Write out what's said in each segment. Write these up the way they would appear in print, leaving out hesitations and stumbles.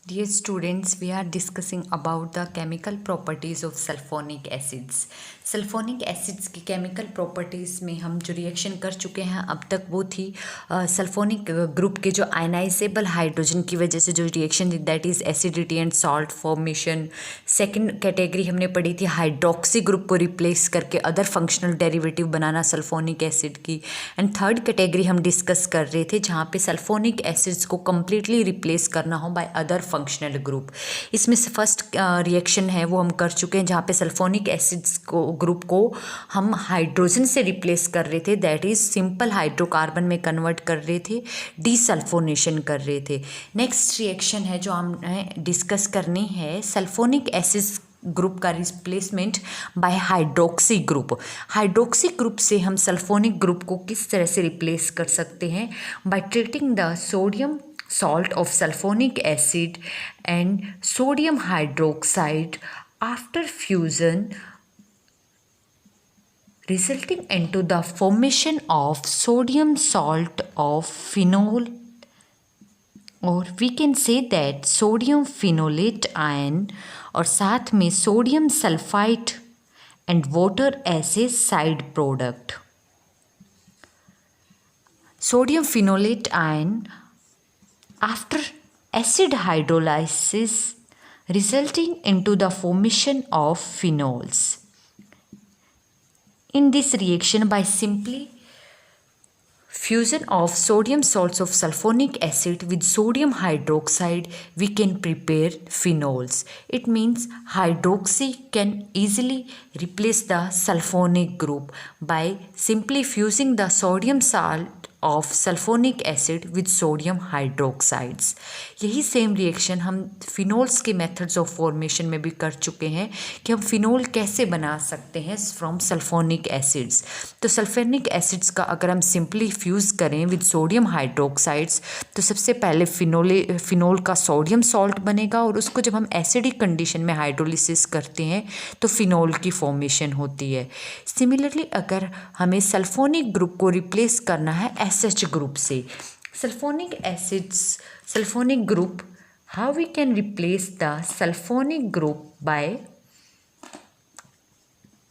Dear students, we are discussing about the chemical properties of sulfonic acids. Sulphonic acids की chemical properties में हम जो reaction कर चुके हैं अब तक वो थी सल्फोनिक ग्रुप के जो आयनाइजेबल हाइड्रोजन की वजह से जो रिएक्शन थी that is acidity and salt formation. Second category हमने पढ़ी थी हाइड्रोक्सी ग्रुप को रिप्लेस करके अदर फंक्शनल डेरिवेटिव बनाना सल्फोनिक एसिड की। एंड थर्ड कैटेगरी हम डिस्कस कर रहे थे जहाँ पे सल्फोनिक एसिड्स को कम्प्लीटली रिप्लेस करना हो बाय अदर फंक्शनल ग्रुप। इसमें से फर्स्ट रिएक्शन है वो हम कर चुके हैं जहाँ पे सल्फोनिक एसिड्स को ग्रुप को हम हाइड्रोजन से रिप्लेस कर रहे थे, दैट इज सिंपल हाइड्रोकार्बन में कन्वर्ट कर रहे थे, डीसल्फोनेशन कर रहे थे। नेक्स्ट रिएक्शन है जो हमने डिस्कस करनी है सल्फोनिक एसिड्स ग्रुप का replacement bye hydroxy group. Hydroxy group से हम सल्फोनिक ग्रुप को किस तरह से रिप्लेस कर सकते हैं by treating the sodium salt of sulfonic acid and sodium hydroxide after fusion resulting into the formation of sodium salt of phenol, or we can say that sodium phenolate ion और साथ में sodium sulphide and water as a side product. Sodium phenolate ion after acid hydrolysis resulting into the formation of phenols. In this reaction, by simply fusion of sodium salts of sulfonic acid with sodium hydroxide, we can prepare phenols. It means hydroxy can easily replace the sulfonic group by simply fusing the sodium salt of sulphonic acid with sodium hydroxides. यही same reaction हम phenols के methods of formation में भी कर चुके हैं कि हम फिनोल कैसे बना सकते हैं फ्रॉम सल्फोनिक एसिड्स। तो सल्फोनिक एसिड्स का अगर हम सिंपली फ्यूज़ करें विद सोडियम हाइड्रोक्साइड्स तो सबसे पहले फिनोल का सोडियम सॉल्ट बनेगा और उसको जब हम एसिडिक कंडीशन में हाइड्रोलिसिस करते हैं तो फिनोल की फॉर्मेशन होती है। सिमिलरली अगर हमें सल्फोनिक ग्रुप को रिप्लेस करना है SH ग्रुप से, sulphonic group, how we can replace the sulfonic group by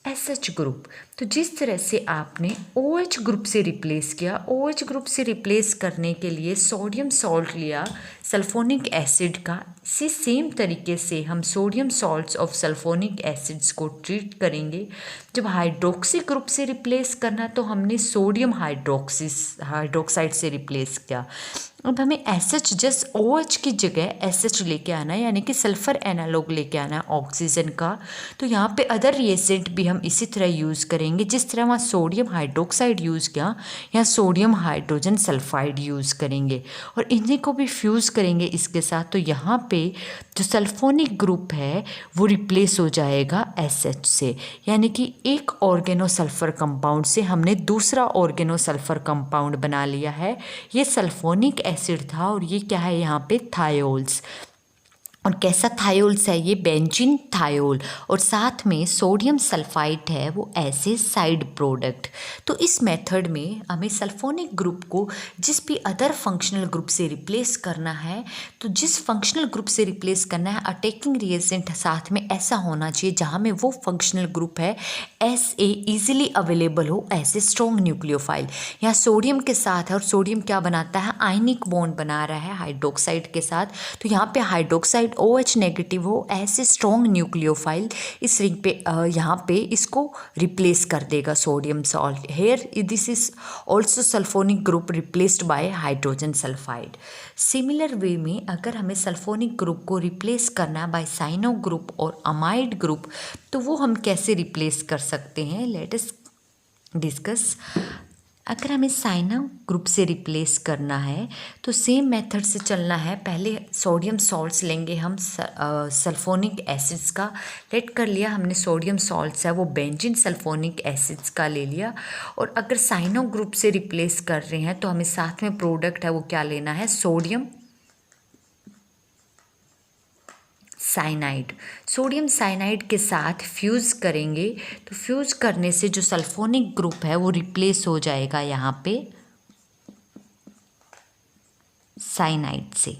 SH group. तो जिस तरह से आपने OH ग्रुप से रिप्लेस किया, OH ग्रुप से रिप्लेस करने के लिए सोडियम सॉल्ट लिया सल्फोनिक एसिड का, इसी सेम तरीके से हम sodium salts of sulphonic acids को ट्रीट करेंगे। जब हाइड्रोक्सी ग्रुप से रिप्लेस करना तो हमने सोडियम हाइड्रोक्साइड से रिप्लेस किया। अब हमें SH जस्ट OH की जगह SH लेके आना है, यानी कि सल्फ़र एनालॉग लेके आना है ऑक्सीजन का। तो यहाँ पे अदर रिएजेंट भी हम इसी तरह यूज़ करेंगे, जिस तरह वहाँ सोडियम हाइड्रोक्साइड यूज़ किया यहाँ सोडियम हाइड्रोजन सल्फाइड यूज़ करेंगे और इन्हीं को भी फ्यूज़ करेंगे इसके साथ। तो यहाँ पे जो सल्फोनिक ग्रुप है वो रिप्लेस हो जाएगा SH से, यानी कि एक ऑर्गेनो सल्फ़र कंपाउंड से हमने दूसरा ऑर्गेनो सल्फ़र कंपाउंड बना लिया है। ये सल्फोनिक एसिड था और ये क्या है यहाँ पे थायोल्स। और कैसा थायोल्स है ये बेंजीन थायोल और साथ में सोडियम सल्फाइड है वो ऐसे साइड प्रोडक्ट। तो इस मेथड में हमें सल्फोनिक ग्रुप को जिस भी अदर फंक्शनल ग्रुप से रिप्लेस करना है तो जिस फंक्शनल ग्रुप से रिप्लेस करना है अटैकिंग रिएजेंट साथ में ऐसा होना चाहिए जहाँ में वो फंक्शनल ग्रुप है SA ईजिली अवेलेबल हो ऐसे स्ट्रॉन्ग न्यूक्लियोफाइल। यहाँ सोडियम के साथ है और सोडियम क्या बनाता है आयनिक बॉन्ड बना रहा है हाइड्रोक्साइड के साथ, तो यहाँ पे हाइड्रोक्साइड OH नेगेटिव हो ऐसे स्ट्रॉन्ग न्यूक्लियोफाइल इस रिंग पे यहाँ पे इसको रिप्लेस कर देगा sodium salt. Here this is also sulphonic group replaced by hydrogen sulphide. Similar way में अगर हमें सल्फोनिक ग्रुप को रिप्लेस करना है बाय साइनो ग्रुप और अमाइड ग्रुप तो वो हम कैसे रिप्लेस कर सकते हैं, लेट अस डिस्कस। अगर हमें साइनो ग्रुप से रिप्लेस करना है तो सेम मेथड से चलना है। पहले सोडियम सॉल्ट्स लेंगे हम सल्फोनिक एसिड्स का, लेट कर लिया हमने सोडियम सॉल्ट्स है वो बेंजीन सल्फोनिक एसिड्स का ले लिया। और अगर साइनो ग्रुप से रिप्लेस कर रहे हैं तो हमें साथ में प्रोडक्ट है वो क्या लेना है सोडियम साइनाइड। सोडियम साइनाइड के साथ फ्यूज़ करेंगे तो फ्यूज़ करने से जो सल्फोनिक ग्रुप है वो रिप्लेस हो जाएगा यहाँ पे साइनाइड से।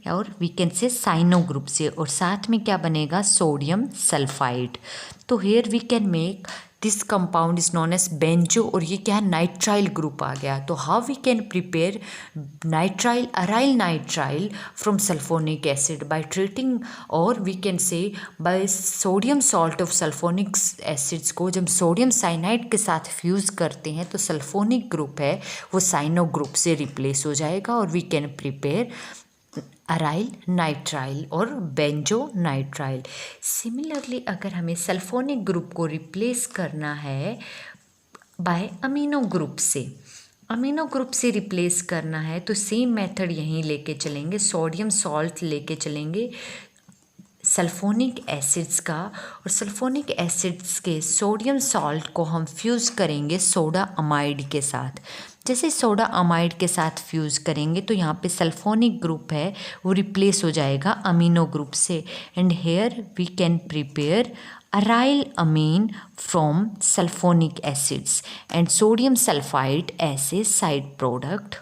और we can say cyano group से, और साथ में क्या बनेगा, सोडियम सल्फाइड। तो here we can make this compound is known as benzo, और ये क्या है, नाइट्राइल ग्रुप आ गया। तो how we can prepare nitrile aryl nitrile from sulphonic acid by treating, और we can say by sodium salt of sulphonic acids को जब सोडियम साइनाइड के साथ फ्यूज़ करते हैं तो सल्फोनिक ग्रुप है वो साइनो ग्रुप से रिप्लेस हो जाएगा, और we can prepare aryl nitrile और बेंजो नाइट्राइल। सिमिलरली अगर हमें सल्फोनिक ग्रुप को रिप्लेस करना है बाय अमीनो ग्रुप से, अमीनो ग्रुप से रिप्लेस करना है तो सेम मेथड यहीं लेके चलेंगे, सोडियम सॉल्ट लेके चलेंगे सल्फोनिक एसिड्स का, और सल्फोनिक एसिड्स के सोडियम सॉल्ट को हम फ्यूज़ करेंगे सोडा अमाइड के साथ। जैसे सोडा अमाइड के साथ फ्यूज़ करेंगे तो यहाँ पे सल्फोनिक ग्रुप है वो रिप्लेस हो जाएगा अमीनो ग्रुप से, and here we can prepare aryl amine from sulphonic acids and sodium sulphide as a side product.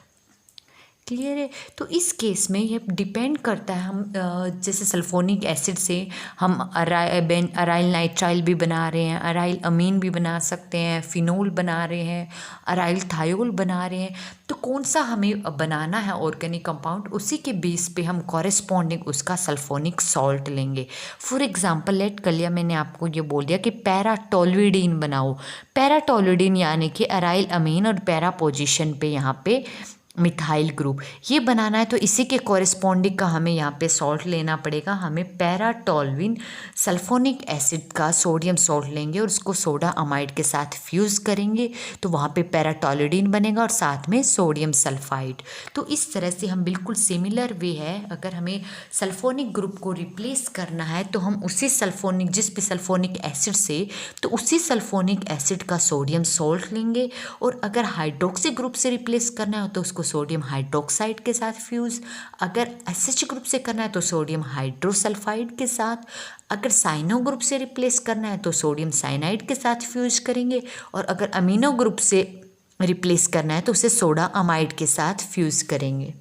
Clear है। तो इस केस में ये डिपेंड करता है, हम जैसे सल्फोनिक एसिड से हम अराइल नाइट्राइल भी बना रहे हैं, अराइल अमीन भी बना सकते हैं, फिनोल बना रहे हैं, अराइल थायोल बना रहे हैं, तो कौन सा हमें बनाना है ऑर्गेनिक कंपाउंड, उसी के बेस पे हम कॉरेस्पॉन्डिंग उसका सल्फोनिक सॉल्ट लेंगे। फॉर एग्जांपल लेट कर लिया मैंने आपको ये बोल दिया कि पैराटोल्यूडीन बनाओ, पैराटोल्यूडीन यानी कि अराइल अमीन और पैरा पोजीशन पे यहाँ पे मिथाइल ग्रुप, ये बनाना है तो इसी के कॉरेस्पॉन्डिंग का हमें यहाँ पे सॉल्ट लेना पड़ेगा। हमें पैराटोल्विन सल्फोनिक एसिड का सोडियम सॉल्ट लेंगे और उसको सोडा अमाइड के साथ फ्यूज़ करेंगे तो वहाँ पे पैराटोल्यूडीन बनेगा और साथ में सोडियम सल्फाइड। तो इस तरह से हम बिल्कुल सिमिलर वे है, अगर हमें सल्फोनिक ग्रुप को रिप्लेस करना है तो हम उसी सल्फोनिक जिस भी सल्फोनिक एसिड से, तो उसी सल्फोनिक एसिड का सोडियम सॉल्ट लेंगे, और अगर हाइड्रोक्सी ग्रुप से रिप्लेस करना है तो उसको सोडियम हाइड्रोक्साइड के साथ फ्यूज़, अगर एसएच ग्रुप से करना है तो सोडियम हाइड्रोसल्फाइड के साथ, अगर साइनो ग्रुप से रिप्लेस करना है तो सोडियम साइनाइड के साथ फ्यूज़ करेंगे, और अगर अमीनो ग्रुप से रिप्लेस करना है तो उसे सोडा अमाइड के साथ फ्यूज़ करेंगे।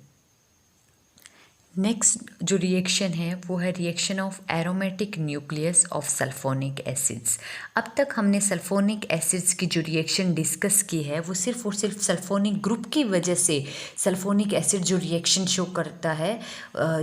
नेक्स्ट जो रिएक्शन है वो है reaction of aromatic nucleus of sulphonic acids. अब तक हमने सल्फोनिक एसिड्स की जो रिएक्शन डिस्कस की है वो सिर्फ और सिर्फ सल्फोनिक ग्रुप की वजह से सल्फोनिक एसिड जो रिएक्शन शो करता है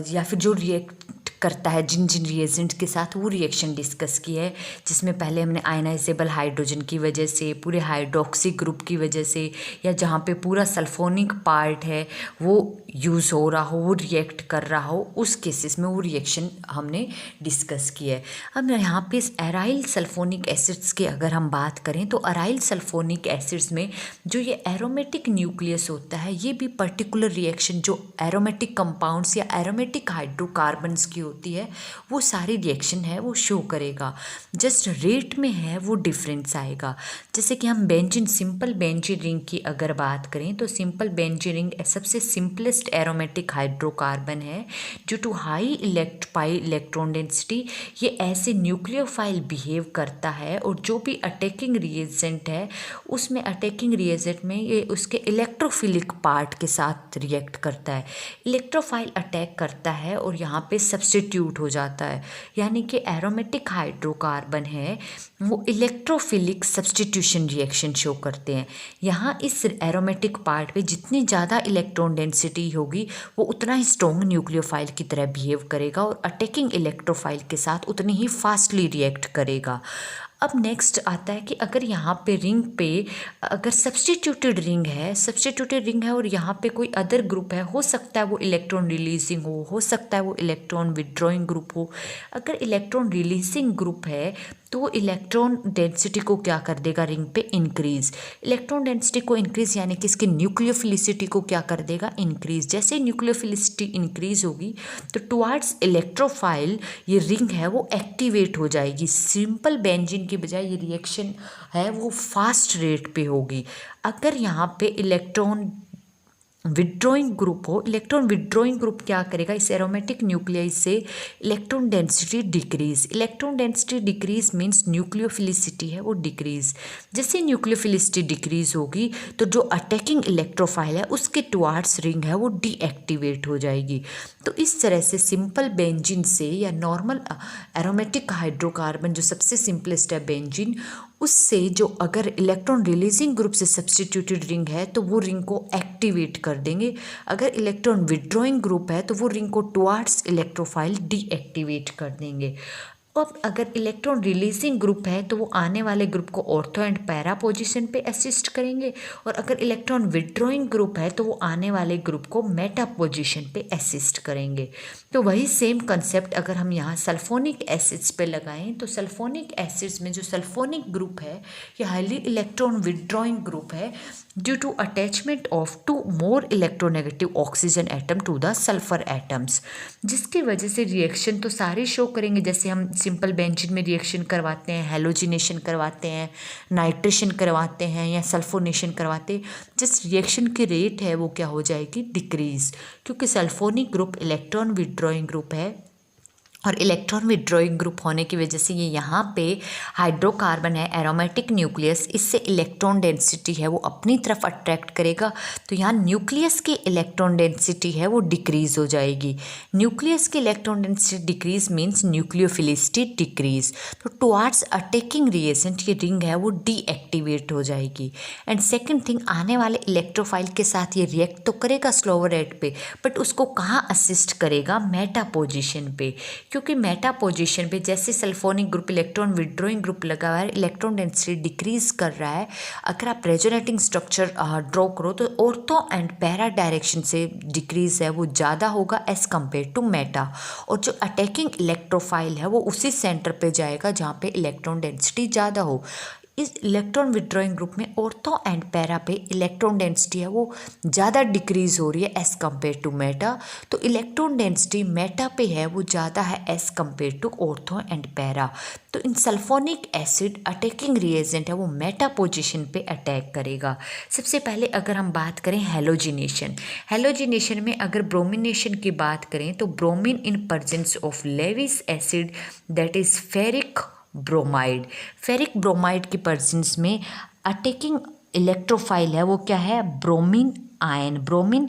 या फिर जो रिएक्ट करता है जिन जिन रिएजेंट के साथ वो रिएक्शन डिस्कस की है, जिसमें पहले हमने आयनाइजेबल हाइड्रोजन की वजह से, पूरे हाइड्रोक्सी ग्रुप की वजह से, या जहाँ पे पूरा सल्फोनिक पार्ट है वो यूज़ हो रहा हो, वो रिएक्ट कर रहा हो, उस केसेस में वो रिएक्शन हमने डिस्कस की है। अब यहाँ पे एराइल सल्फोनिक एसिड्स की अगर हम बात करें तो अराइल सल्फोनिक एसिड्स में जो ये एरोमेटिक न्यूक्लियस होता है ये भी पर्टिकुलर रिएक्शन जो एरोमेटिक कंपाउंड्स या एरोमेटिक हाइड्रोकार्बन्स की होती है वो सारी रिएक्शन है वो शो करेगा, जस्ट रेट में है वो डिफरेंस आएगा। जैसे कि हम बेंजीन, सिंपल बेंजीन रिंग की अगर बात करें तो सिंपल बेंजीन रिंग सबसे सिंपलेस्ट एरोमेटिक हाइड्रोकार्बन है। Due to high electron density ये ऐसे न्यूक्लियोफाइल बिहेव करता है, और जो भी अटैकिंग रिएजेंट है उसमें अटैकिंग रिएजेंट में ये उसके इलेक्ट्रोफिलिक पार्ट के साथ रिएक्ट करता है, इलेक्ट्रोफाइल अटैक करता है और यहाँ पे सब्स्टिट्यूट हो जाता है। यानी कि एरोमेटिक हाइड्रोकार्बन है वो इलेक्ट्रोफिलिक सब्स्टिट्यूशन रिएक्शन शो करते हैं। यहाँ इस एरोमेटिक पार्ट पे जितनी ज़्यादा इलेक्ट्रॉन डेंसिटी होगी वो उतना ही स्ट्रॉन्ग न्यूक्लियोफाइल की तरह बिहेव करेगा और अटैकिंग इलेक्ट्रोफाइल के साथ उतनी ही फास्टली रिएक्ट करेगा। अब नेक्स्ट आता है कि अगर यहाँ पे रिंग पे अगर सब्स्टिट्यूटेड रिंग है और यहाँ पे कोई अदर ग्रुप है, हो सकता है वो इलेक्ट्रॉन रिलीजिंग हो सकता है वो इलेक्ट्रॉन विड्रॉइंग ग्रुप हो। अगर इलेक्ट्रॉन रिलीजिंग ग्रुप है तो इलेक्ट्रॉन डेंसिटी को क्या कर देगा रिंग पे इंक्रीज, इलेक्ट्रॉन डेंसिटी को इंक्रीज यानी कि इसकी न्यूक्लियोफिलिसिटी को क्या कर देगा इंक्रीज। जैसे न्यूक्लियोफिलिसिटी इंक्रीज होगी तो टुवार्ड्स इलेक्ट्रोफाइल ये रिंग है वो एक्टिवेट हो जाएगी। सिंपल बेंजीन की बजाय ये रिएक्शन है वो फास्ट रेट पे होगी। अगर यहाँ पे इलेक्ट्रॉन विड्रॉइंग ग्रुप हो, इलेक्ट्रॉन विड्रॉइंग ग्रुप क्या करेगा, इस एरोमेटिक न्यूक्लियस से electron density decrease. Electron density decrease means nucleophilicity है वो डिक्रीज। जैसे न्यूक्लियोफिलिसिटी डिक्रीज होगी तो जो अटैकिंग इलेक्ट्रोफाइल है उसके टुवार्ड्स रिंग है वो डीएक्टिवेट हो जाएगी। तो इस तरह से सिंपल बेंजीन से या नॉर्मल एरोमेटिक हाइड्रोकार्बन जो सबसे सिंपलेस्ट है बेंजीन, उससे जो अगर इलेक्ट्रॉन रिलीजिंग ग्रुप से सब्सटीट्यूटेड रिंग है तो वो रिंग को एक्टिवेट कर देंगे। अगर इलेक्ट्रॉन विड्रॉइंग ग्रुप है तो वो रिंग को टुवार्ड्स इलेक्ट्रोफाइल डीएक्टिवेट कर देंगे। अब अगर इलेक्ट्रॉन रिलीजिंग ग्रुप है तो वो आने वाले ग्रुप को ऑर्थो एंड पैरा पोजीशन पे असिस्ट करेंगे, और अगर इलेक्ट्रॉन विड्रॉइंग ग्रुप है तो वो आने वाले ग्रुप को मेटा पोजीशन पे असिस्ट करेंगे। तो वही सेम कंसेप्ट अगर हम यहाँ सल्फोनिक एसिड्स पे लगाएं तो सल्फोनिक एसिड्स में जो सल्फोनिक ग्रुप है ये हाईली इलेक्ट्रॉन विड्रॉइंग ग्रुप है due to attachment of 2 more electronegative oxygen atom to the sulphur atoms, जिसकी वजह से रिएक्शन तो सारे शो करेंगे। जैसे हम सिंपल बेंजीन में रिएक्शन करवाते हैं, हेलोजिनेशन करवाते हैं, नाइट्रेशन करवाते हैं या सल्फोनेशन करवाते हैं, जिस रिएक्शन की रेट है वो क्या हो जाएगी, डिक्रीज, क्योंकि sulphonic group electron withdrawing group है और इलेक्ट्रॉन विड्रॉइंग ग्रुप होने की वजह से ये यहाँ पे हाइड्रोकार्बन है एरोमेटिक न्यूक्लियस, इससे इलेक्ट्रॉन डेंसिटी है वो अपनी तरफ अट्रैक्ट करेगा। तो यहाँ न्यूक्लियस की इलेक्ट्रॉन डेंसिटी है वो डिक्रीज हो जाएगी। न्यूक्लियस की electron density decrease means nucleophilicity decrease. तो टुवार्ड्स अटैकिंग रिएजेंट ये रिंग है वो डीएक्टिवेट हो जाएगी। एंड सेकेंड थिंग, आने वाले इलेक्ट्रोफाइल के साथ ये रिएक्ट तो करेगा स्लोअर रेट पे, बट उसको कहाँ असिस्ट करेगा, मेटा पोजिशन पे, क्योंकि मेटा पोजीशन पे जैसे sulphonic group electron withdrawing group लगा हुआ है, इलेक्ट्रॉन डेंसिटी डिक्रीज कर रहा है। अगर आप रेजोनेटिंग स्ट्रक्चर ड्रॉ करो तो ऑर्थो एंड पैरा डायरेक्शन से डिक्रीज है वो ज़्यादा होगा एज कम्पेयर टू मेटा, और जो अटैकिंग इलेक्ट्रोफाइल है वो उसी सेंटर पे जाएगा जहाँ पे इलेक्ट्रॉन डेंसिटी ज़्यादा हो। इस इलेक्ट्रॉन विड्रॉइंग ग्रुप में ऑर्थो एंड पैरा पे इलेक्ट्रॉन डेंसिटी है वो ज़्यादा डिक्रीज हो रही है एज़ कम्पेयर टू मेटा। तो इलेक्ट्रॉन डेंसिटी मेटा पे है वो ज़्यादा है as compare to ortho and para. तो in sulphonic acid attacking reagent है वो मेटा पोजीशन पे अटैक करेगा। सबसे पहले अगर हम बात करें हेलोजिनेशन, हेलोजिनेशन में अगर ब्रोमिनेशन की बात करें तो bromine in presence of Lewis acid that is ferric bromide, ferric bromide की प्रेजेंस में अटैकिंग इलेक्ट्रोफाइल है वो क्या है, bromine ion, bromine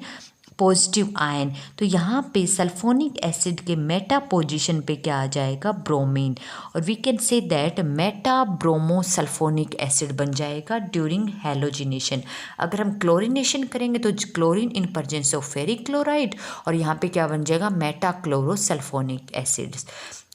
positive ion. तो यहाँ पे सल्फोनिक एसिड के मेटा पोजीशन पे क्या आ जाएगा, ब्रोमीन, और we can say that meta bromo sulphonic acid बन जाएगा ड्यूरिंग हेलोजिनेशन। अगर हम क्लोरिनेशन करेंगे तो chlorine in presence of ferric chloride, और यहाँ पे क्या बन जाएगा, Meta chloro sulphonic acid.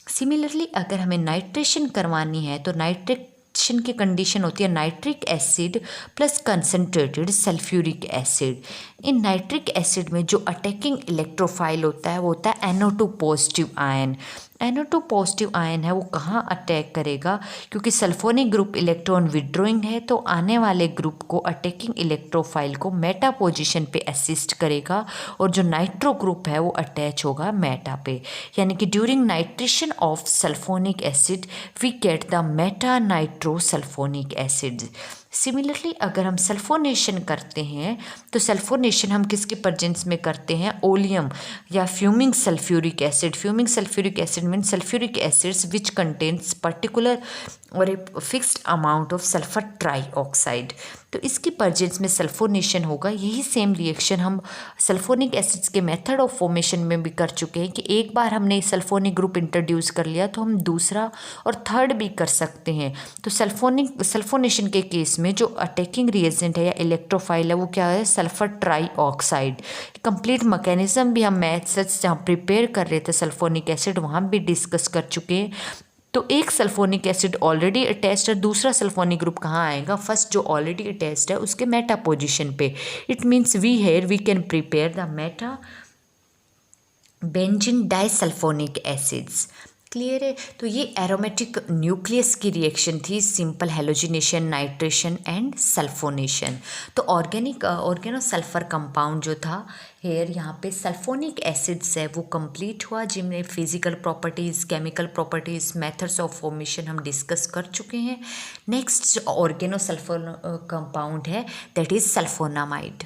Similarly अगर हमें नाइट्रेशन करवानी है तो नाइट्रेशन की कंडीशन होती है nitric acid plus concentrated sulphuric acid. इन नाइट्रिक एसिड में जो अटैकिंग इलेक्ट्रोफाइल होता है वो होता है NO2 positive ion. NO2 positive ion है वो कहाँ अटैक करेगा, क्योंकि सल्फोनिक ग्रुप इलेक्ट्रॉन विड्रॉइंग है तो आने वाले ग्रुप को अटैकिंग इलेक्ट्रोफाइल को मेटा पोजीशन पे असिस्ट करेगा, और जो नाइट्रो ग्रुप है वो अटैच होगा मेटा पे। यानी कि during nitration of sulphonic acid we get the meta nitro sulphonic acid. Similarly अगर हम सल्फोनेशन करते हैं तो सल्फोनेशन हम किसके प्रेजेंस में करते हैं, ओलियम या fuming sulphuric acid. Fuming sulphuric acid mean sulphuric acids which contains particular और a fixed amount of sulphur trioxide. तो इसकी प्रेजेंस में सल्फोनेशन होगा। यही सेम रिएक्शन हम सल्फोनिक एसिड्स के मेथड ऑफ फॉर्मेशन में भी कर चुके हैं कि एक बार हमने सल्फोनिक ग्रुप इंट्रोड्यूस कर लिया तो हम दूसरा और थर्ड भी कर सकते हैं। तो सल्फोनेशन के केस में जो अटैकिंग रिएजेंट है या इलेक्ट्रोफाइल है वो क्या है, सल्फर ट्राईऑक्साइड। कंप्लीट मैकेनिज्म भी हम मैथ्स जहाँ प्रिपेयर कर रहे थे सल्फोनिक एसिड वहाँ भी डिस्कस कर चुके हैं। तो एक सल्फोनिक एसिड ऑलरेडी अटैच्ड है, दूसरा सल्फोनिक ग्रुप कहाँ आएगा, फर्स्ट जो ऑलरेडी अटैच्ड है उसके मेटा पोजीशन पे। It means we can prepare the meta benzene disulphonic acids. Clear है। तो ये एरोमेटिक न्यूक्लियस की रिएक्शन थी, simple halogenation, nitration and sulphonation. तो ऑर्गेनो सल्फर कंपाउंड जो था हेयर यहाँ पे सल्फोनिक एसिड्स है वो कंप्लीट हुआ, जिनमें physical properties, chemical properties, methods of formation हम डिस्कस कर चुके हैं। नेक्स्ट ऑर्गेनो सल्फर कंपाउंड है that is sulphonamide.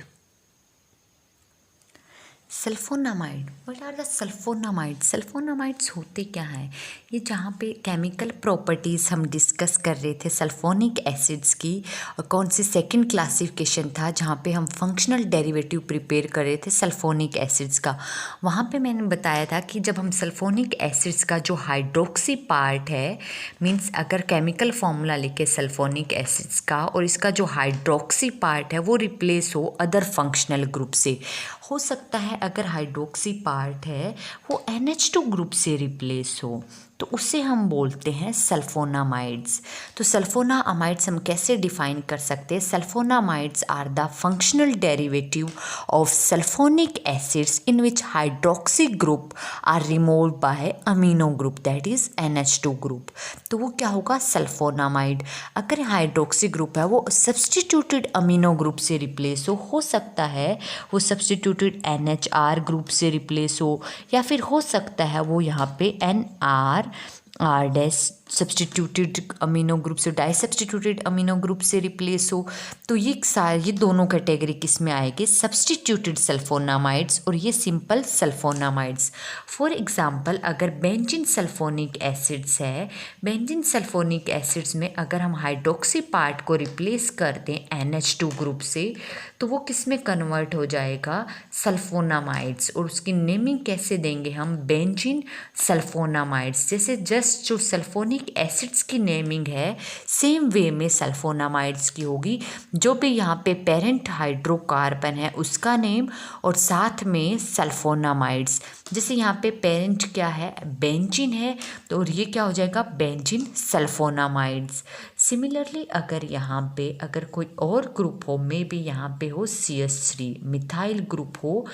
Sulphonamide, what are the sulphonamide? Sulphonamides होते क्या हैं? ये जहाँ पे केमिकल प्रॉपर्टीज़ हम डिस्कस कर रहे थे सल्फोनिक एसिड्स की, और कौन सी सेकंड क्लासिफिकेशन था जहाँ पे हम फंक्शनल डेरिवेटिव प्रिपेयर कर रहे थे सल्फोनिक एसिड्स का। वहाँ पे मैंने बताया था कि जब हम सल्फोनिक एसिड्स का जो हाइड्रोक्सी पार्ट है, मीन्स अगर केमिकल फॉर्मूला लिखे सल्फोनिक एसिड्स का और इसका जो हाइड्रोक्सी पार्ट है वो रिप्लेस हो अदर फंक्शनल ग्रुप से, हो सकता है अगर हाइड्रोक्सी पार्ट है वो NH2 ग्रुप से रिप्लेस हो, तो उसे हम बोलते हैं सल्फोनामाइड्स। तो सल्फोनामाइड्स हम कैसे डिफाइन कर सकते हैं? Sulphonamides are the functional derivative of sulphonic acids in which hydroxy group are removed by amino group, that is NH2 group. तो वो क्या होगा? सल्फोनामाइड। अगर हाइड्रोक्सी ग्रुप है वो सब्सटीट्यूटेड अमीनो ग्रुप से रिप्लेस हो सकता है वो सब्सटीट्यूटेड NHR ग्रुप से रिप्लेस हो, या फिर हो सकता है वो यहाँ पे NR dash substituted amino group से डाई सब्सटीट्यूटेड अमीनो ग्रुप से रिप्लेस हो। तो ये दोनों कैटेगरी किस में आएगी? सब्सटीट्यूटेड सल्फोनामाइड्स और ये सिंपल सल्फोनामाइड्स। फॉर एग्जांपल अगर बेंजीन सल्फोनिक एसिड्स है, बेंजीन सल्फोनिक एसिड्स में अगर हम हाइड्रोक्सी पार्ट को रिप्लेस कर दें NH2 ग्रुप से, तो वो किस में कन्वर्ट हो जाएगा? सल्फोनामाइड्स। और उसकी नेमिंग कैसे देंगे हम? Benzene sulphonamides. जैसे जस्ट जो सल्फोनिक एसिड्स की नेमिंग है सेम वे में सल्फोनामाइड्स की होगी। जो भी यहाँ पे पेरेंट हाइड्रोकार्बन है उसका नेम और साथ में सल्फोनामाइड्स। जैसे यहाँ पे पेरेंट क्या है? बेंजीन है, तो और ये क्या हो जाएगा? Benzene sulphonamides. सिमिलरली अगर यहाँ पे अगर कोई और ग्रुप हो, मे बी यहाँ पे हो CH3 मिथाइल ग्रुप हो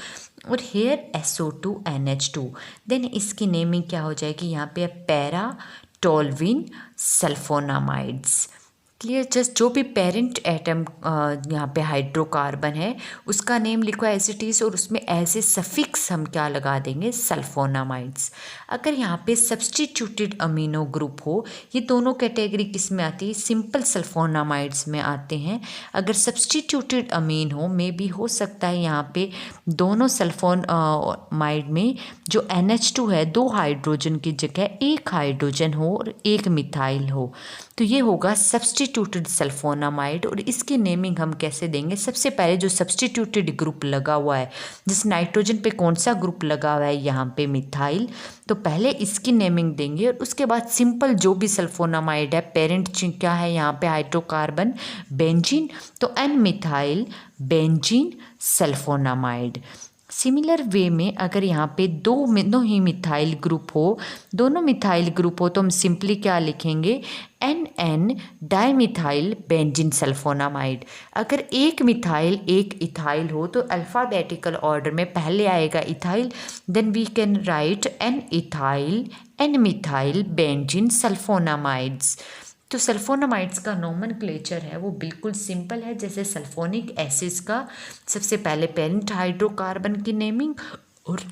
और हेयर SO2 NH2, देन इसकी नेमिंग क्या हो जाएगी? यहाँ पे पैरा टोल्विन सल्फोनामाइड्स। क्लियर? जस्ट जो भी पेरेंट एटम यहाँ पे हाइड्रोकार्बन है उसका नेम लिखो एज इट इज़, और उसमें एज ए सफिक्स हम क्या लगा देंगे? सल्फोनामाइड्स। अगर यहाँ पे सब्सटीट्यूटेड अमीनो ग्रुप हो, ये दोनों कैटेगरी किस में आती है? सिंपल सल्फोनामाइड्स में आते हैं। अगर सब्सटीट्यूटेड अमीन हो, मे बी हो सकता है यहाँ पे दोनों सल्फोनामाइड में जो NH2 है, 2 हाइड्रोजन की जगह 1 हाइड्रोजन हो और 1 मिथाइल हो, तो ये होगा सब्सटीट्यूटेड सल्फोनामाइड। और इसकी नेमिंग हम कैसे देंगे? सबसे पहले जो सब्सटीट्यूटेड ग्रुप लगा हुआ है, जिस नाइट्रोजन पे कौन सा ग्रुप लगा हुआ है? यहाँ पे मिथाइल, तो पहले इसकी नेमिंग देंगे और उसके बाद सिंपल जो भी सल्फोनामाइड है, पेरेंट क्या है यहाँ पे? हाइड्रोकार्बन बेंजीन, तो N methyl benzene sulphonamide. Similar way में अगर यहाँ पे दोनों ही मिथाइल ग्रुप हो, दोनों मिथाइल ग्रुप हो, तो हम सिंपली क्या लिखेंगे? NN dimethyl benzene sulphonamide. अगर एक मिथाइल एक इथाइल हो तो अल्फ़ाबेटिकल ऑर्डर में पहले आएगा ethyl, then we can write N ethyl N methyl benzene sulphonamides. तो सल्फोनामाइड्स का नोमेनक्लेचर है वो बिल्कुल सिंपल है, जैसे सल्फोनिक एसिड्स का सबसे पहले पेरेंट हाइड्रोकार्बन की नेमिंग और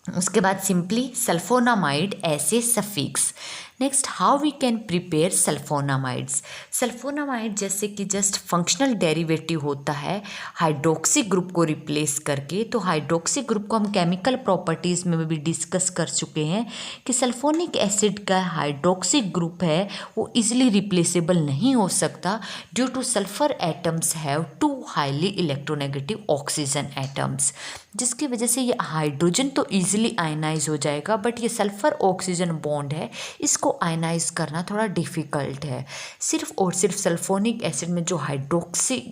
उसके बाद simply sulphonamide as a suffix. Next, how we can prepare sulphonamides? Sulphonamide जैसे कि जस्ट फंक्शनल डेरिवेटिव होता है हाइड्रोक्सी ग्रुप को रिप्लेस करके। तो हाइड्रोक्सी ग्रुप को हम केमिकल प्रॉपर्टीज़ में भी डिस्कस कर चुके हैं कि सल्फोनिक एसिड का हाइड्रोक्सी ग्रुप है वो इजीली रिप्लेसेबल नहीं हो सकता due two sulphur atoms have 2 highly electronegative oxygen atoms, जिसकी वजह से ये हाइड्रोजन तो ईजिली आयनाइज हो जाएगा, बट ये सल्फर ऑक्सीजन बॉन्ड है इसको आयनाइज करना थोड़ा डिफ़िकल्ट है। सिर्फ और सिर्फ सल्फोनिक एसिड में जो हाइड्रोक्सी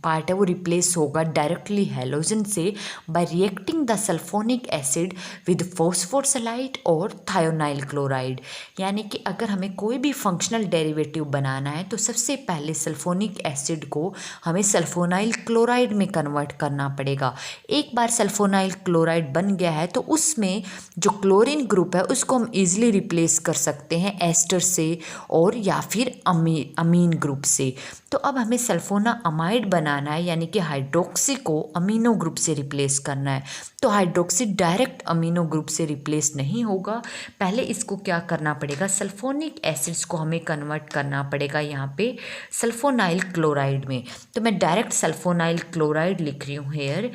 पार्ट है वो रिप्लेस होगा डायरेक्टली हैलोजन से by reacting the sulphonic acid with phosphorus halide और थायोनाइल क्लोराइड। यानी कि अगर हमें कोई भी फंक्शनल डेरिवेटिव बनाना है तो सबसे पहले सल्फोनिक एसिड को हमें सल्फोनाइल क्लोराइड में कन्वर्ट करना पड़ेगा। एक बार सल्फोनाइल क्लोराइड बन गया है तो उसमें जो क्लोरीन ग्रुप है उसको हम ईजिली रिप्लेस कर सकते हैं एस्टर से और या फिर अमीन ग्रुप से। तो अब हमें सल्फोनामाइड बनाना है, यानी कि हाइड्रोक्सी को अमीनो ग्रुप से रिप्लेस करना है। तो हाइड्रोक्सी डायरेक्ट अमीनो ग्रुप से रिप्लेस नहीं होगा, पहले इसको क्या करना पड़ेगा? सल्फोनिक एसिड्स को हमें कन्वर्ट करना पड़ेगा यहाँ पे सल्फोनाइल क्लोराइड में। तो मैं डायरेक्ट सल्फोनाइल क्लोराइड लिख रही हूँ हेयर,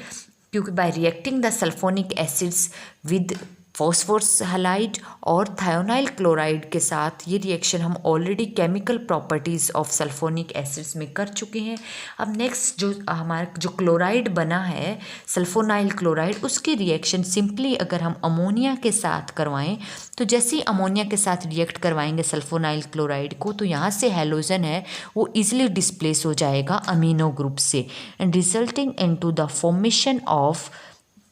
क्योंकि bye reacting the sulphonic acids with phosphorus halide और थायोनाइल क्लोराइड के साथ, ये रिएक्शन हम already chemical properties of sulphonic acids में कर चुके हैं। अब नेक्स्ट जो हमारा जो क्लोराइड बना है सल्फोनाइल क्लोराइड, उसकी रिएक्शन सिंपली अगर हम अमोनिया के साथ करवाएं तो जैसे ही अमोनिया के साथ रिएक्ट करवाएंगे सल्फोनाइल क्लोराइड को, तो यहाँ से हैलोजन है वो ईजिली डिस्प्लेस हो जाएगा अमीनो ग्रुप से and resulting into the formation of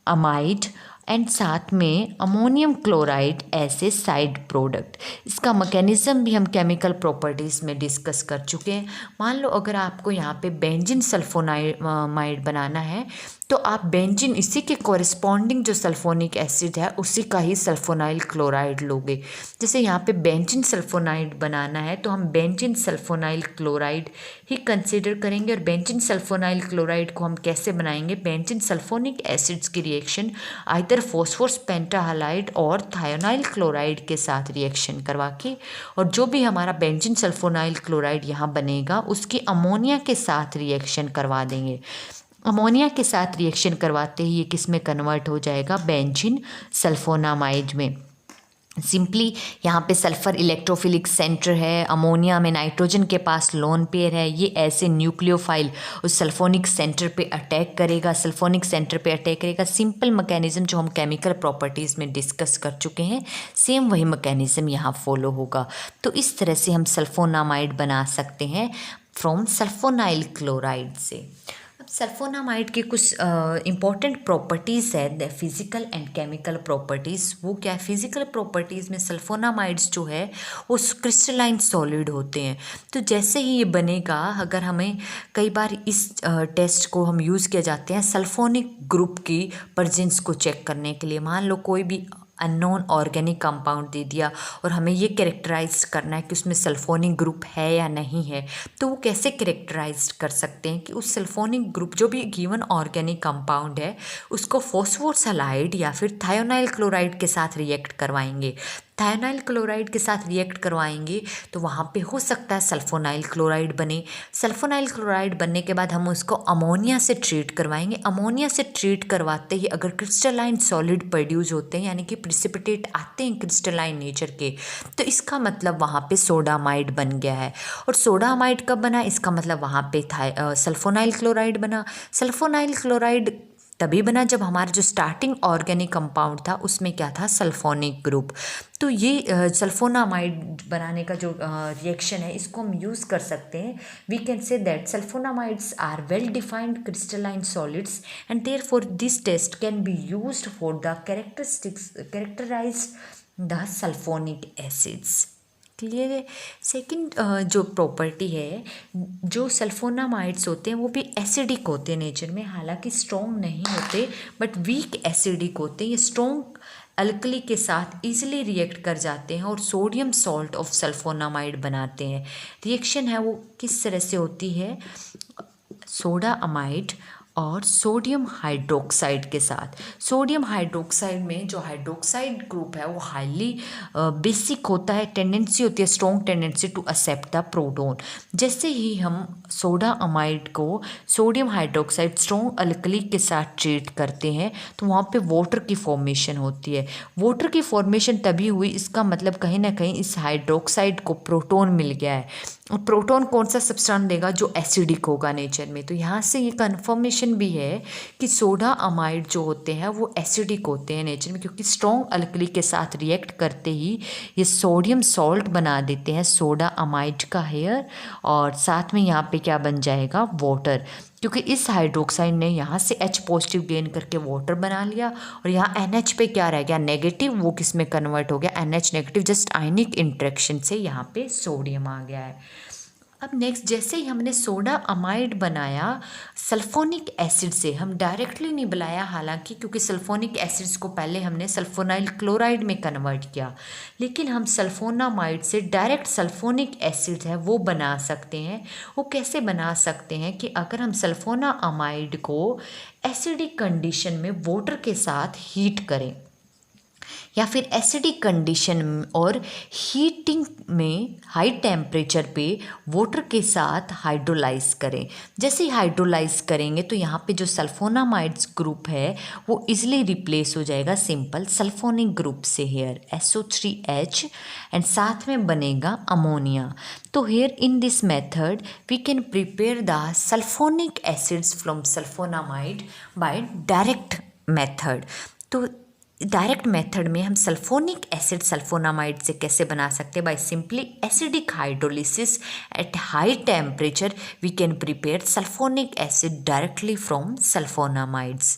amide and साथ में ammonium chloride as a side product. इसका मैकेनिज्म भी हम केमिकल प्रॉपर्टीज़ में डिस्कस कर चुके हैं। मान लो अगर आपको यहाँ पे बेंजीन सल्फोनामाइड बनाना है तो आप बेंजीन इसी के कॉरिस्पॉन्डिंग जो सल्फोनिक एसिड है उसी का ही सल्फोनाइल क्लोराइड लोगे। जैसे यहाँ पे बेंजीन सल्फोनाइड बनाना है तो हम बेंजीन सल्फोनाइल क्लोराइड ही कंसिडर करेंगे। और बेंजीन सल्फोनाइल क्लोराइड को हम कैसे बनाएंगे, बेंजीन सल्फोनिक एसिड्स की रिएक्शन आइदर फॉस्फोरस पेंटाहालाइड और थायोनाइल क्लोराइड के साथ रिएक्शन करवा के, और जो भी हमारा बेंजीन सल्फोनाइल क्लोराइड यहाँ बनेगा उसकी अमोनिया के साथ रिएक्शन करवा देंगे। अमोनिया के साथ रिएक्शन करवाते ही ये किस में कन्वर्ट हो जाएगा, बेंजीन सल्फोनामाइड में। सिंपली यहाँ पे सल्फ़र इलेक्ट्रोफिलिक सेंटर है, अमोनिया में नाइट्रोजन के पास लोन पेयर है, ये ऐसे न्यूक्लियोफाइल उस सल्फोनिक सेंटर पे अटैक करेगा, सल्फोनिक सेंटर पे अटैक करेगा। सिंपल मैकेनिज्म जो हम केमिकल प्रॉपर्टीज़ में डिस्कस कर चुके हैं, सेम वही मैकेनिज्म यहाँ फॉलो होगा। तो इस तरह से हम सल्फोनामाइड बना सकते हैं फ्रॉम सल्फोनाइल क्लोराइड से। सल्फोनामाइड की कुछ इंपॉर्टेंट प्रॉपर्टीज़ है, the physical and chemical properties. वो क्या है, फिजिकल प्रॉपर्टीज़ में सल्फोनामाइड्स जो है वो क्रिस्टलाइन सॉलिड होते हैं। तो जैसे ही ये बनेगा, अगर हमें कई बार इस टेस्ट को हम यूज़ किया जाते हैं सल्फोनिक ग्रुप की प्रेजेंस को चेक करने के लिए। मान लो कोई भी अननोन ऑर्गेनिक कंपाउंड दे दिया और हमें ये कैरेक्टराइज करना है कि उसमें सल्फोनिक ग्रुप है या नहीं है, तो वो कैसे कैरेक्टराइज कर सकते हैं कि उस सल्फोनिक ग्रुप जो भी गिवन ऑर्गेनिक कंपाउंड है उसको फॉस्फोरस हैलाइड या फिर थायोनाइल क्लोराइड के साथ रिएक्ट करवाएंगे। थायोनाइल क्लोराइड के साथ रिएक्ट करवाएंगे तो वहाँ पे हो सकता है सल्फोनाइल क्लोराइड बने। सल्फोनाइल क्लोराइड बनने के बाद हम उसको अमोनिया से ट्रीट करवाएंगे। अमोनिया से ट्रीट करवाते ही अगर क्रिस्टलाइन सॉलिड प्रोड्यूस होते हैं, यानी कि प्रिसिपिटेट आते हैं क्रिस्टलाइन नेचर के, तो इसका मतलब वहाँ पे सोडामाइड बन गया है। और सोडामाइड कब बना, इसका मतलब वहाँ पे सल्फोनाइल क्लोराइड बना। सल्फोनाइल क्लोराइड तभी बना जब हमारा जो स्टार्टिंग ऑर्गेनिक कंपाउंड था उसमें क्या था, सल्फोनिक ग्रुप। तो ये सल्फोनामाइड बनाने का जो रिएक्शन है इसको हम यूज़ कर सकते हैं। We can say that sulphonamides are well defined crystalline solids and therefore this test can be used for the characterise the sulphonic acids. Clear है। सेकंड जो प्रॉपर्टी है, जो सल्फोनामाइड्स होते हैं वो भी एसिडिक होते हैं नेचर में, हालांकि स्ट्रॉन्ग नहीं होते बट वीक एसिडिक होते हैं। ये स्ट्रॉन्ग अल्कली के साथ इजीली रिएक्ट कर जाते हैं और सोडियम सॉल्ट ऑफ सल्फोनामाइड बनाते हैं। रिएक्शन है वो किस तरह से होती है, सोडा अमाइड और सोडियम हाइड्रोक्साइड के साथ। सोडियम हाइड्रोक्साइड में जो हाइड्रोक्साइड ग्रुप है वो हाईली बेसिक होता है, टेंडेंसी होती है, strong tendency to accept the proton. जैसे ही हम सोडा अमाइड को सोडियम हाइड्रोक्साइड स्ट्रॉन्ग अल्कली के साथ ट्रीट करते हैं तो वहाँ पे वाटर की फॉर्मेशन होती है। वाटर की फॉर्मेशन तभी हुई, इसका मतलब कहीं ना कहीं इस हाइड्रोक्साइड को प्रोटॉन मिल गया है। और प्रोटॉन कौन सा सब्सटेंस देगा, जो एसिडिक होगा नेचर में। तो यहाँ से ये कन्फर्मेशन भी है कि सोडा अमाइड जो होते हैं वो एसिडिक होते हैं नेचर में, क्योंकि स्ट्रॉन्ग अल्कली के साथ रिएक्ट करते ही ये सोडियम सॉल्ट बना देते हैं सोडा अमाइड का हेयर, और साथ में यहाँ पे क्या बन जाएगा, वाटर। क्योंकि इस हाइड्रोक्साइड ने यहाँ से H पॉजिटिव गेन करके वाटर बना लिया और यहाँ NH पे क्या रह गया, नेगेटिव, वो किस में कन्वर्ट हो गया, NH नेगेटिव। जस्ट आयनिक इंट्रैक्शन से यहाँ पे सोडियम आ गया है। अब नेक्स्ट, जैसे ही हमने सोडा अमाइड बनाया सल्फोनिक एसिड से, हम डायरेक्टली नहीं बनाया हालांकि, क्योंकि सल्फोनिक एसिड्स को पहले हमने सल्फोनाइल क्लोराइड में कन्वर्ट किया, लेकिन हम सल्फोनामाइड से डायरेक्ट सल्फोनिक एसिड है वो बना सकते हैं। वो कैसे बना सकते हैं कि अगर हम सल्फोना अमाइड को एसिडिक कंडीशन में वाटर के साथ हीट करें, या फिर एसिडिक कंडीशन और हीटिंग में हाई टेम्परेचर पे वाटर के साथ हाइड्रोलाइज करें। जैसे ही हाइड्रोलाइज करेंगे तो यहाँ पे जो सल्फोनामाइड्स ग्रुप है वो इजीली रिप्लेस हो जाएगा सिंपल सल्फोनिक ग्रुप से हेयर SO3H एंड साथ में बनेगा अमोनिया। तो here in this method we can prepare the sulphonic acids from sulphonamide by direct method. तो डायरेक्ट मेथड में हम सल्फोनिक एसिड सल्फोनामाइड से कैसे बना सकते हैं? By simply acidic hydrolysis at high temperature we can prepare sulphonic acid directly from sulphonamides.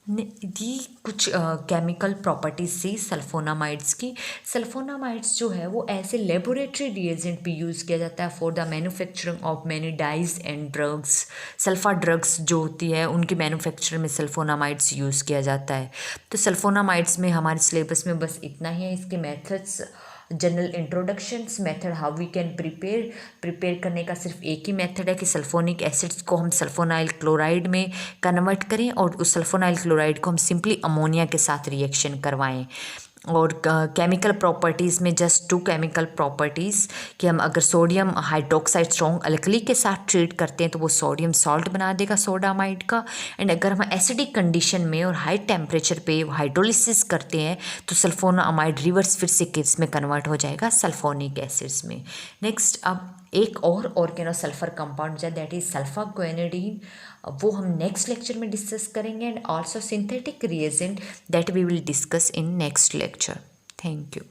दी कुछ केमिकल प्रॉपर्टीज थी सल्फोनामाइड्स की। सल्फोनामाइड्स जो है वो ऐसे लेबोरेटरी रिएजेंट भी यूज़ किया जाता है for the manufacturing of many dyes and drugs. Sulpha drugs जो होती है उनकी मैन्युफैक्चर में सल्फोनामाइड्स यूज़ किया जाता है। तो सल्फोनामाइड्स में हमारे सिलेबस में बस इतना ही है। इसके methods general introductions method how we can prepare करने का सिर्फ एक ही मेथड है कि सल्फोनिक एसिड्स को हम सल्फोनाइल क्लोराइड में कन्वर्ट करें और उस सल्फोनाइल क्लोराइड को हम सिंपली अमोनिया के साथ रिएक्शन करवाएं। और केमिकल प्रॉपर्टीज़ में जस्ट 2 केमिकल प्रॉपर्टीज़ कि हम अगर सोडियम हाइड्रोक्साइड स्ट्रॉन्ग अल्कली के साथ ट्रीट करते हैं तो वो सोडियम सॉल्ट बना देगा सोडामाइड का। एंड अगर हम एसिडिक कंडीशन में और हाई टेम्परेचर पे हाइड्रोलिसिस करते हैं तो सल्फोनामाइड रिवर्स फिर से किस में कन्वर्ट हो जाएगा सल्फोनिक एसिड्स में। नेक्स्ट अब एक और ऑर्गेनोसल्फर कंपाउंड है दैट इज सल्फा ग्वेनेडीन। वो हम नेक्स्ट लेक्चर में डिस्कस करेंगे and also synthetic reagent that we will discuss in next lecture. Thank you.